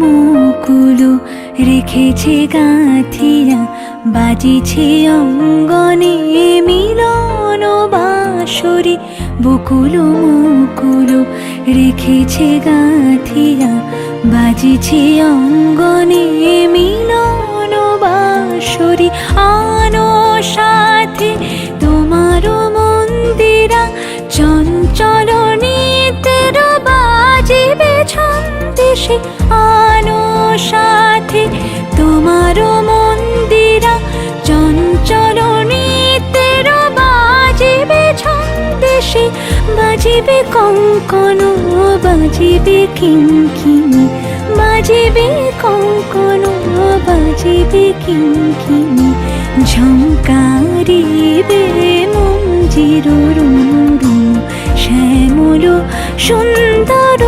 মুকুল রেখেছে গাঁথিয়া, বাজিছে অঙ্গনে মিলন বাঁশরি। বকুল মুকুল রেখেছে গাঁথিয়া, বাজিছে অঙ্গনে মিলন বাঁশরি। আনো সাথে তোমার মন্দিরা, চঞ্চল নিতের বাজিবে ছন্দেশে। আনো সাথে তোমার মন্দিরা, চঞ্চল নিতের বাজিবে ছন্দেশে। বাজিবে কঙ্কন, বাজিবে কিঙ্কিণী, বাজিবে কঙ্কন, বাজিবে কিঙ্কিণী। ঝঙ্কারিবে মঞ্জির রুনু রুনু, শ্যামল সুন্দর